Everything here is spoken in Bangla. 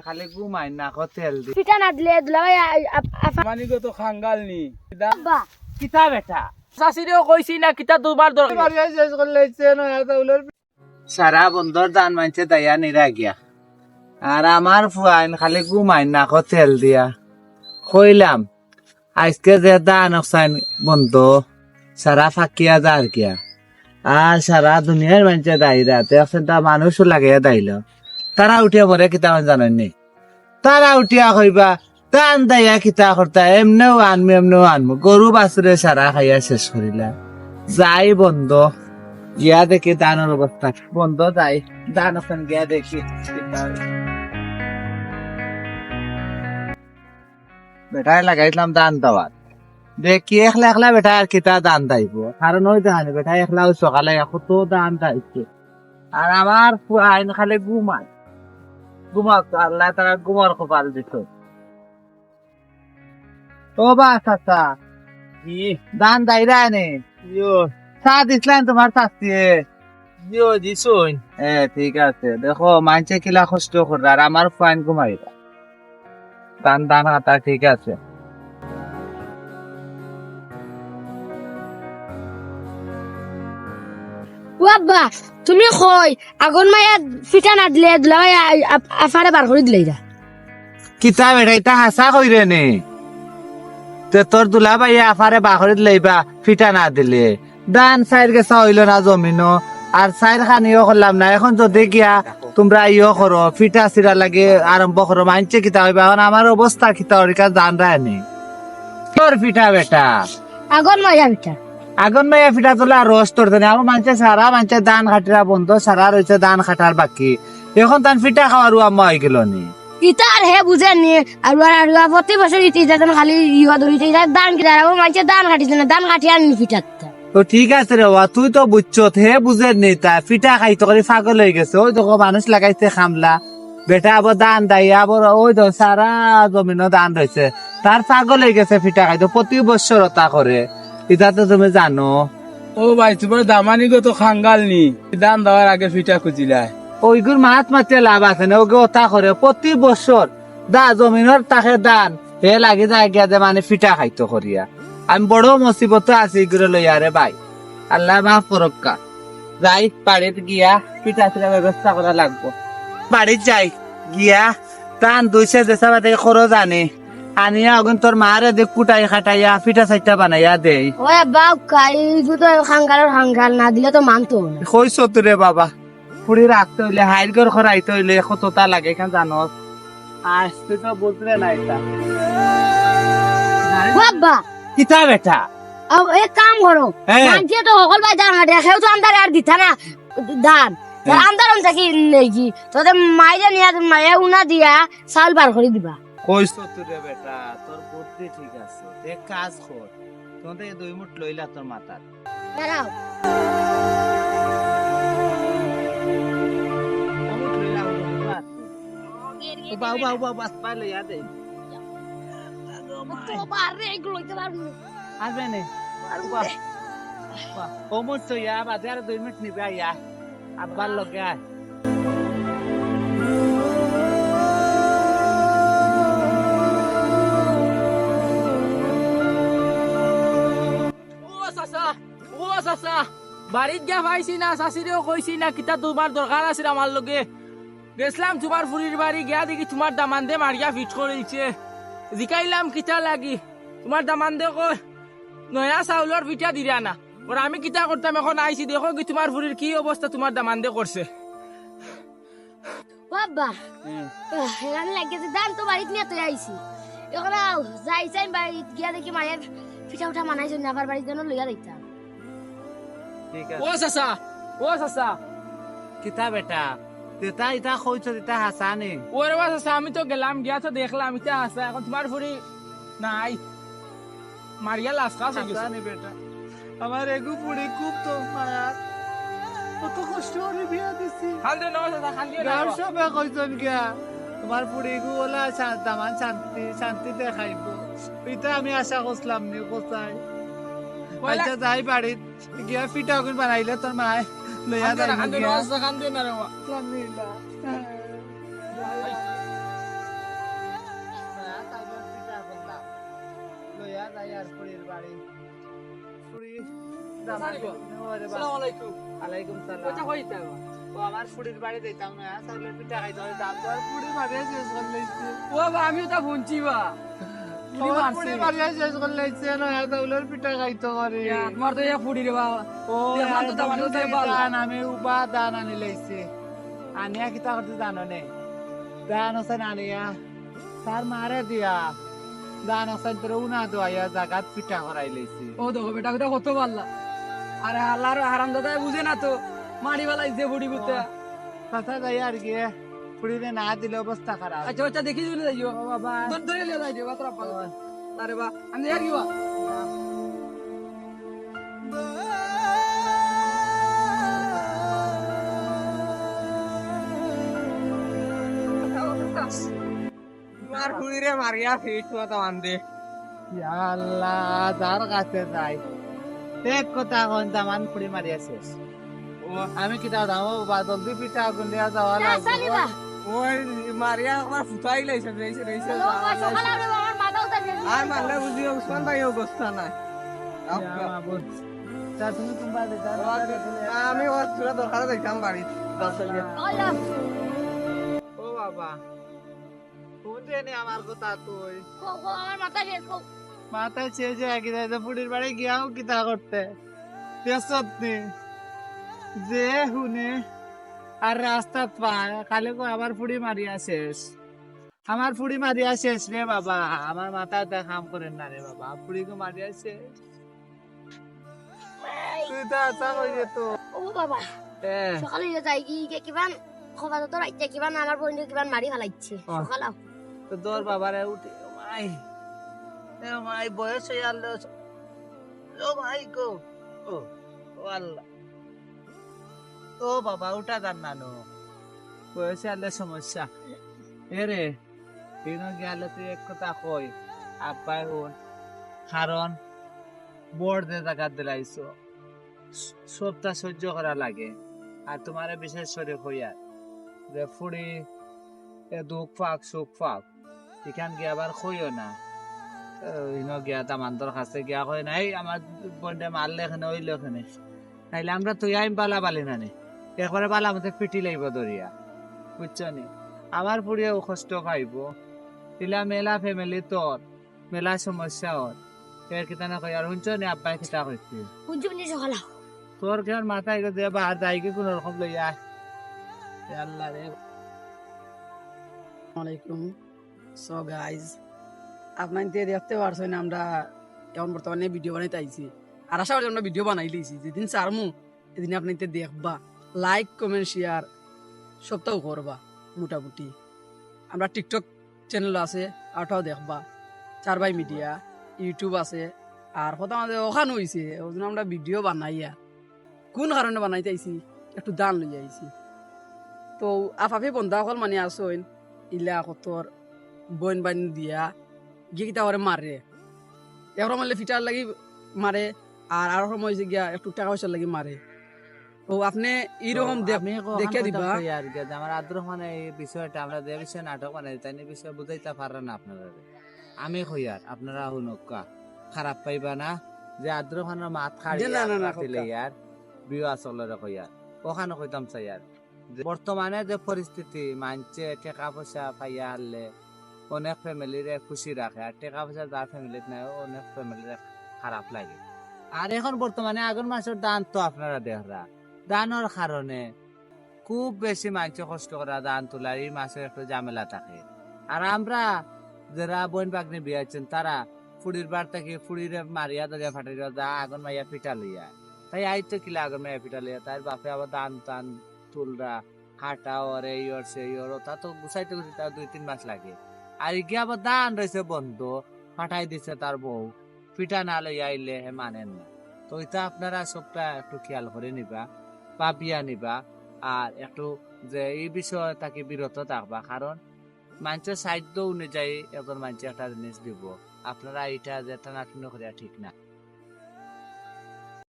খালি ঘুমাই না তেল দি পিঠা না দিলে দুলাভাই মানি গো তো খাঙ্গাল নি আব্বা কিতা বেটা শাশুড়িও কইছি না কিতা দুবার দরকার শেষ করলে সারা বন্ধর দান মানছে দাইয়া নিরা গিয়া আর আমার ফুয়াইন খালি ঘুমাই না তেল দিয়া কইলাম আজকে যে দান অকসাইন বন্ধ সারা ফাঁকিয়া যার গিয়া আর সারা দুনিয়ার মানছে দায়রা তা মানুষও লাগাইয়া দাইল তারা উঠিয়া মরে কিতা জানেননি তারা উঠিয়া কইবা দান দাইয়া কিতা করতা এমনেও আনমু গরু বাছুরে সারা খাইয়া শেষ করিলা যাই বন্ধ গিয়া দেখি দানের অবস্থা বন্ধ যাই দান ওখান গিয়া দেখি বেটায় লাগাইছিলাম দান দেওয়ার দেখি একলা একলা বেটা আর কিতা দান দাইব কারণ ওই দেখানি বেটা একলা ওই সকালে কত দান দাইছে আর আমার আইন খালি ঘুমায় আল্লাহ তারা ঘুমার কপাল দিত ও বা চাচা দান দাইরা নে চা দিছিলেন তোমার চাচিয়ে দিছুন ঠিক আছে দেখো মানছে কিলা কষ্ট করে আর আমার ফাইন ঘুমাইবা দান দান হাতা ঠিক আছে ও আব্বা তুমি কই আগুন মায়া পিঠা না দিলে দুলাভাই আফারে বার করে দিলে কিতা বেটা ইতা হাসা কইরে নে তোর দুলা ভাই আফারে বাখরি দিলেইবা ফিটা না দিলে দান সাইড গেছা হইল না জমিনো আর সাইড খানিও করলাম না এখন যদি গিয়া তোমরা ইয়ে করো ফিটা সিরা লাগে আরম্ভ করো মানছে কিতা হইবা এখন আমার অবস্থা কিতা হরিকা জান রায়নি তোর ফিটা বেটা আগুন মায়া পিঠা আগুন মাইয়া ফিটা তোলা রস তোর আমার মানছে সারা মানছে দান খাটিরা বন্ধ সারা রয়েছে দান খাটার বাকি এখন তান ফিটা খাওয়ার আম্মা হয়ে গেল নি ইটা আর হে বুঝেননি আর প্রতি বছর ইটা খালি ইয়া ধরিতে দান কিনা মানছে দান কাটিছে না দান কাটি আনি পিঠাটা তো ঠিক আছে রে বাবা তুই তো বুঝছো হে বুঝের নেই তা ফিটা খাইতে করে পাগল হয়ে গেছে ওই দেখো মানুষ লাগাইছে খামলা বেটা আবার দান দেয় আবার ওই তো সারা জমিনও দান রয়েছে তার পাগল হয়ে গেছে ফিটা খাইতে প্রতি বছর তা করে এটা তো তুমি জানো ও ভাই তোমার দামানি গো তো খাঙ্গাল নি দান দেওয়ার আগে ফিটা খুঁজিলা ওইগুর মাছ মারতে লাভ আছে না ওকে ওটা করে প্রতি বছর জমিনের তাকে দান হে লাগি যায় গিয়া যে মানে ফিটা খাইতো করিয়া আমি বড় মুসিবত আছি এগুলো লইয়া রে ভাই আল্লাহ মাফ করক্কা যাই বাড়িত গিয়া পিঠা ফিটা ব্যবস্থা করা লাগবো বাড়িত যাই গিয়া টান দুইশে দেশা বাদে খরচ জানে আনিয়া অগুন তোর মারে দেখ কুটাই খাটাইয়া পিঠা চাইটা বানাইয়া দেই ওই বাপ খাই তো খাঙ্গাল না দিলে তো মানতো না কইছ তোরে বাবা পুরি রাখতে হইলে হাইর ঘর খরাইতে হইলে কতটা লাগে এখান জানোস আসতে তো বুঝলে না এটা বাবা কিতা বেটা এক কাম করো হ্যাঁ। মানছে তো সকল ভাই দান কাটে সেও তো আন্দারে আর দিতা না দান আন্দার থাকি নেকি তোদের মাইরে নিয়া মায়া উনা দিয়া চাউল বার করে দিবা কইছ তোরে বেটা তোর বুদ্ধি ঠিক আছে এক কাজ কর তোদের 2 মুঠ লইলা তোর মাথার দাঁড়াও বাস পাইলে ইয়া দেই তো বারে এগুলো তো পারবো আসবে নে ও মুঠ তো ইয়া বাজার 2 মিনিট নিবে ইয়া আব্বার লগে আয় ও চাচা বাড়িত গিয়া পাইছি না শাশুড়িও কইছি না কিতা তোমার দরকার আছে আমার লগে গেছিলাম তোমার ফুরির বাড়ি গিয়া দেখি তোমার দামান দে মারিয়া ফিট করেছে জিকাইলাম কিতা লাগি তোমার দামান দে কই নয়া চাউলের পিঠা দিরা না ওরা আমি কিতা করতাম এখন আইছি দেখো কি তোমার ফুরির কি অবস্থা তোমার দামান দে করছে বাবা হেরান লাগেছে দান তো বাড়িতে নিয়ে তুই আইছি এখন যাই বাড়িত গিয়া দেখি মায়ের পিঠা উঠা মানাইছে না আবার বাড়ির জন্য লইয়া দেখতাম ঠিক ও চাচা কিতা বেটা তেতা ইতা কইছ ইতা হাসানি ওরে চাচা আমি তো গেলাম গিয়া তো দেখলাম ইটা আছে এখন তোমার ফুরি নাই মারিয়া লাশ খাস হাসানি বেটা আমার এগু পুড়ি খুব তো মায়া কত কষ্ট করে বিয়া দিছি খাল দে না চাচা খাল দিয়ে গাঁর সবে কইছন গিয়া তোমার পুড়ি গু ওলা দামান শান্তি দেখাইব এটা আমি আশা করছিলাম নি কোথায় আচ্ছা যাই বাড়িত গিয়া ফিটা গুন বানাইলে তোর মায় লইয়া যাই খাল দে গিয়া না চাচা খাল দে না রে আলহামদুলিল্লাহ আর ফুড়ির বাড়ি ফুড়ি আসসালামু আলাইকুম আলাইকুম সালাম কইতা কইতা ও আমার ফুড়ির বাড়ি দিতাম না চাউলের পিঠা খাইতে হয় দাম দর ফুড়ি মারিয়া শেষ করে লাইছে ও বা আমিও তা শুনছি বা ফুড়ি মারিয়া শেষ করে লাইছে না চাউলের পিঠা খাইতে পারে তোমার তো ইয়া ফুড়ি রে বা ও দেখলাম তো দাম আনতে পারলা। দান আমি উবা দান আনি লাইছে আনিয়া কিতা করতে জানো নে দান হোসেন আনিয়া তার মারে দিয়া দান হোসেন তোর উনা দোয়া জাগাত পিঠা করাই লাইছে ও দেখো বেটা কথা কত পারলা আরে আল্লাহর হারাম দাদা বুঝে না তো মারি বেলাইছে বুড়ি বুতে কথা যাই আর কি ফুড়িতে না দিলে অবস্থা খারাপ আচ্ছা আচ্ছা দেখি চলে যাইও ও বাবা ধরে লিয়ে যাইও বা তোরা পাগল আরে বা আমি আর কি বা তোমার ফুড়িরে মারিয়া ফিট তো আনদে ইয়া আল্লাহ যার কাছে যাই এক কথা কোন দামান ফুড়ি মারি আছিস ও আমি কিতা দাম বাবা জলদি পিঠা আগুন দিয়া যাওয়া না সালিবা ওই মারিয়া আমার ফুটাই লাইছে রইছে রইছে সকালে আমরা আমার মাথা উঠে আর মারলে বুঝি ওসমান ভাই অবস্থা নাই তুমি কুম্বা দিতা আমি ওর চূড়া দরকার দেখতাম বাড়ি আল্লাহ ও বাবা শুনতে নে আমার কথা তুই আমার মাথা শেষ কো মাথায় চেয়েছে একই দাইতে ফুটির বাড়ি গিয়াও কিতা করতে পেছত নে যে শুনে আর রাস্তা পায় খালি কো আমার ফুড়ি মারিয়া শেষ আমার ফুড়ি মারিয়া শেষ রে বাবা আমার মাথাতে কাম করেন না রে বাবা ফুড়ি কো মারিয়া শেষ তুই তো আশা করি তো ও বাবা এ সকালে যাই কি কিবান খবা তো রাইতে কিবান আমার বন্ধু কিবান মারি ফেলাইছে সকালে তো তোর বাবারে উঠে ও মাই বয়স হয়ে আল্লাহ ও মাই গো ও ও আল্লাহ ও বাবা উঠা যান নানো বয়সে আল্লাহ সমস্যা এরে দিন গেলে তুই এক কথা কই আব্বাই হন কারণ বোর্ড দে জায়গা দিলাইছো সবটা সহ্য করা লাগে আর তোমার বিশেষ করে হইয়া যে ফুড়ি এ দুঃখ ফাক সুখ ফাক এখান গিয়ে আবার কইও না ইনো গিয়া তামান্তর কাছে গিয়া কই নাই আমার বন্ডে মারলে এখানে ওইলে এখানে নাইলে আমরা তুই আইম পালা পালি না নে একবারে পালা আমাদের পিটি লাইব দরিয়া বুঝছো নি আমার পুড়িয়েও কষ্ট পাইব তিলা মেলা ফ্যামিলি তোর মেলা সমস্যা ওর এর কিতা না কই আর শুনছো নি আব্বাই কিতা কইছে বুঝছি সকালে তোর কেন মাথায় দিয়ে বাহার যাই কি কোন রকম লইয়া আল্লাহ রে আসসালামাইকুম সো গাইজ আপনার দেখতে পারছেন আমরা এখন বর্তমানে ভিডিও বানাইতে আইছি আর আশা করি আমরা ভিডিও বানাই লইছি যেদিন চারমু এদিন আপনি দেখবা লাইক কমেন্ট শেয়ার সবটাও করবা মোটামুটি আমরা টিকটক চ্যানেল আছে ওটাও দেখবা চার ভাই মিডিয়া ইউটিউব আছে আর কথা আমাদের ওখানে হয়েছে ওই জন্য আমরা ভিডিও বানাইয়া কোন কারণে বানাইতে আইছি একটু দান লই আইছি তো আফাফি বন্ধা অকল মানে আসইন ইলা কতর বইন বাইন দিয়া গিয়ে কিতা করে মারে এখন মারলে ফিটার লাগি মারে আর আরো সময় হয়েছে গিয়া একটু টাকা পয়সার লাগি মারে তো আপনি এইরকম দেখে দিবা আর কি আমার আদ্রহ মানে এই বিষয়টা আমরা যে বিষয়ে নাটক বানাই তাই এই বিষয়ে বুঝাইতে পারেন না আপনারা আমি কইয়ার আপনারা হুনকা খারাপ পাইবা না যে আদ্রহ খানের মাত খাড়ি না, না, না, দিলে ইয়ার বিয়ে আসলে কইয়ার ওখানে কইতাম চাইয়ার বর্তমানে যে পরিস্থিতি মানছে টাকা পয়সা পাইয়া হারলে অনেক ফ্যামিলিরে খুশি রাখে আর টাকা পয়সা যার ফ্যামিলির নাই অনেক ফ্যামিলির খারাপ লাগে আর এখন বর্তমানে আগুন মাসের দান তো আপনারা দেখরা দানের কারণে খুব বেশি মানুষ কষ্ট করা দান তোলার এই মাসের একটু ঝামেলা থাকে আর আমরা যারা বোন বাগনি বিয়েছেন তারা ফুড়ির বার থেকে ফুড়ির মারিয়া দাঁড়িয়ে ফাটাইয়া দা আগুন মাইয়া পিঠা লইয়া তাই আইতো কিলা আগুন মাইয়া পিঠা লইয়া তার বাপে আবার দান টান তুলরা হাঁটা ওর এই ওর সেই ওর তা তো গুছাইতে গুছাইতে তার 2-3 মাস লাগে আর গিয়ে আবার দান রয়েছে বন্ধ ফাটাই দিছে তার বউ পিঠা না লইয়া আইলে হে মানেন না তো এটা আপনারা সবটা একটু খেয়াল করে নিবা পাপিয়া নিবা আর একটু যে এই বিষয়ে তাকে বিরত থাকবা কারণ মানুষের সাহিত্য অনুযায়ী একজন মানুষ একটা জিনিস দিব আপনারা এটা যে টানাটানি করিয়া ঠিক না